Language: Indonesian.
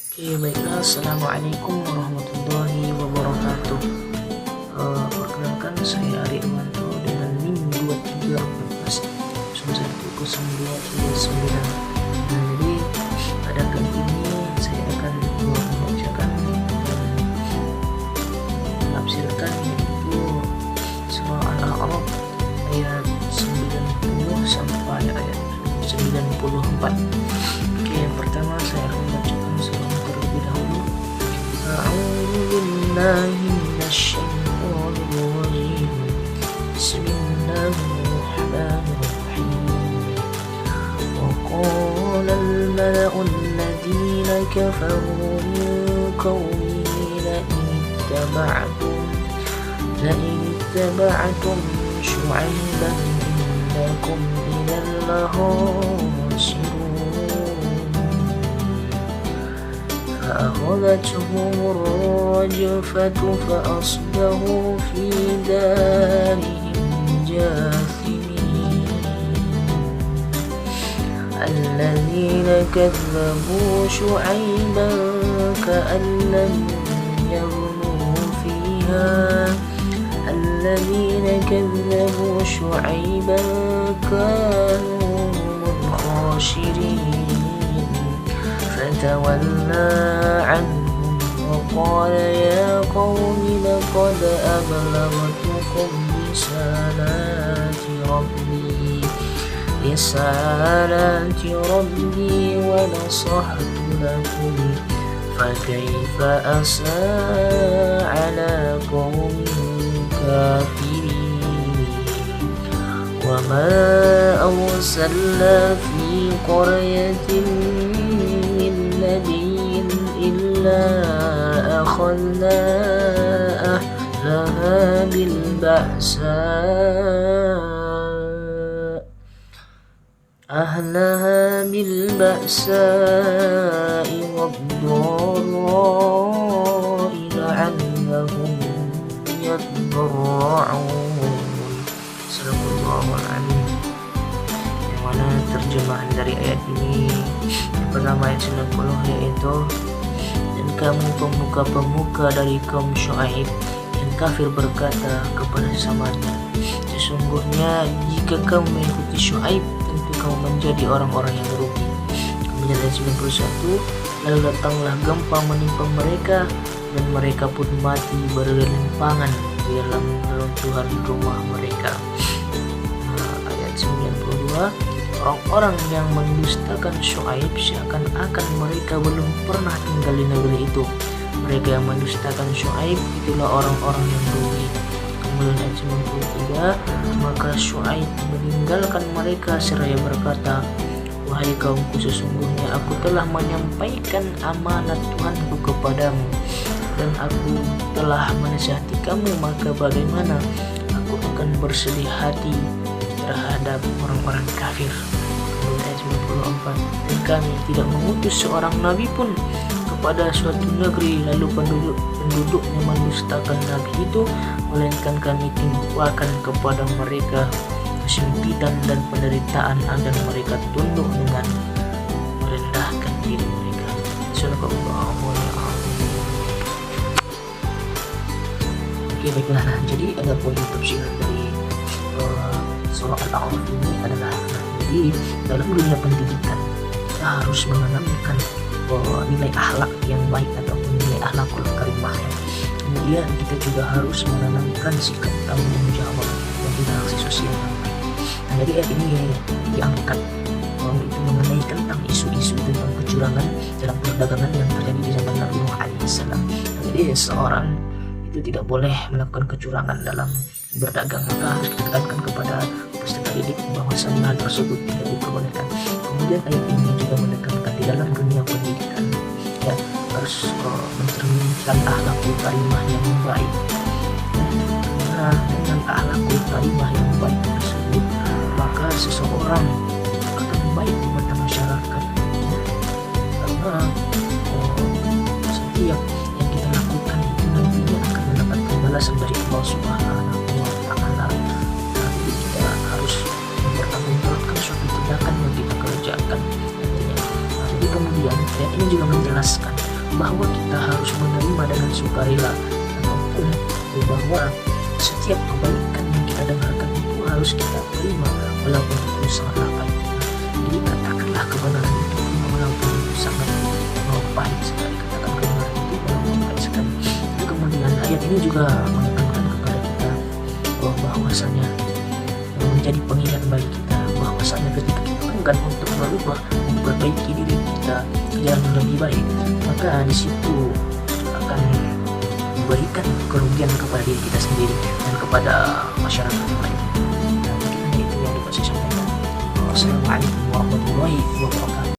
Oke, baiklah. Assalamualaikum warahmatullahi wabarakatuh. Perkenalkan, saya Ari Irwanto dengan NIM 2314 010939. Nah, jadi pada kali ini saya akan membacakan dan menafsirkan yaitu surah Al-A'raf ayat 90 sampai ayat 94. Oke, yang pertama saya akan membacakan surah terlebih dahulu. A'udzu billahi minasyaitonir rajim. Bismillahirrahmanirrahim. Wa qala al-mala'u alladhina kafaru min qawmihi لئن اتبعتم شعيبا إنكم إذا لخاسرون فأخذتهم الرجفة فأصبحوا في دارهم جاثمين الذين كذبوا شعيبا كأن لم يغنوا فيها الذين كذبوا شعيبا كانوا هم الخاسرين فتولى عنهم وقال يا قوم لقد أبلغتكم رسالات ربي ونصحت لكم فكيف أسى على قوم كافرين وما أرسلنا في قرية من نبي إلا أخذنا أهلها بالبأساء والضراء لعلهم يضرعون. Sadaqallahul Alim. Yang mana terjemahan dari ayat ini yang pertama ayat 90 yaitu, dan kamu pemuka-pemuka dari kaum Syuaib yang kafir berkata kepada sesamanya, sesungguhnya jika kamu mengikuti Syuaib tentu kamu menjadi orang-orang yang merugi. Kemudian ayat 91, lalu datanglah gempa menimpa mereka dan mereka pun mati bergelimpangan di dalam reruntuhan rumah mereka. Ayat 92, orang-orang yang mendustakan Syuaib seakan-akan mereka belum pernah tinggal di negeri itu. Mereka yang mendustakan Syuaib itulah orang-orang yang rugi. Kemudian ayat 93, maka Syuaib meninggalkan mereka seraya berkata, wahai kaumku, sesungguhnya aku telah menyampaikan amanat Tuhanku kepadamu dan aku telah menasihati kamu, maka bagaimana aku akan bersedih hati terhadap orang-orang kafir. Kemudian ayat 94, dan kami tidak mengutus seorang nabi pun kepada suatu negeri lalu penduduknya mendustakan nabi itu, melainkan kami timpakan kepada mereka kesempitan dan penderitaan agar mereka tunduk dengan merendahkan diri mereka. Sadaqallahul Azim. Oke, baiklah. Nah, jadi ada poin tafsiran dari surah Al-A'raf ini adalah, jadi dalam dunia pendidikan kita harus menanamkan nilai akhlak yang baik ataupun nilai akhlakul karimah ya. Kemudian kita juga harus menanamkan sikap tanggung jawab dan interaksi sosial yang baik. Nah, jadi ayat ini diangkat itu mengenai tentang isu-isu tentang kecurangan dalam perdagangan yang terjadi di zaman Nabi Muhammad SAW. Nah, jadi seorang itu tidak boleh melakukan kecurangan dalam berdagang, maka harus kita tekankan kepada peserta didik bahwasanya hal tersebut tidak diperbolehkan. Kemudian ayat ini juga menekankan di dalam dunia pendidikan ya harus mencerminkan akhlakul karimah yang baik. Nah, dengan akhlakul karimah yang baik tersebut maka seseorang akan baik di mata masyarakat ya. Karena setiap yang kita lakukan itu nantinya akan mendapatkan balasan dari Allah Subhanahu wa Ta'ala. Jadi kita harus mempertanggungjawabkan suatu tindakan yang kita kerjakan nantinya. Jadi kemudian ayat ini juga menjelaskan bahwa kita harus menerima dengan sukarela, ataupun bahwa setiap kebaikan yang kita dengarkan itu harus kita terima walaupun itu sangatlah pahit. Jadi katakanlah kebenaran itu walaupun itu sangat pahit sekali, katakan kebenaran itu walaupun pahit sekali. Dan kemudian ayat ini juga menekankan kepada kita bahwasanya menjadi pengingat bagi kita bahwasanya ketika kita enggan untuk berubah, memperbaiki diri kita yang lebih baik, maka di situ akan memberikan kerugian kepada diri kita sendiri dan kepada masyarakat lain. Nah, mungkin hanya itu yang dapat saya sampaikan. Wassalamualaikum warahmatullahi wabarakatuh.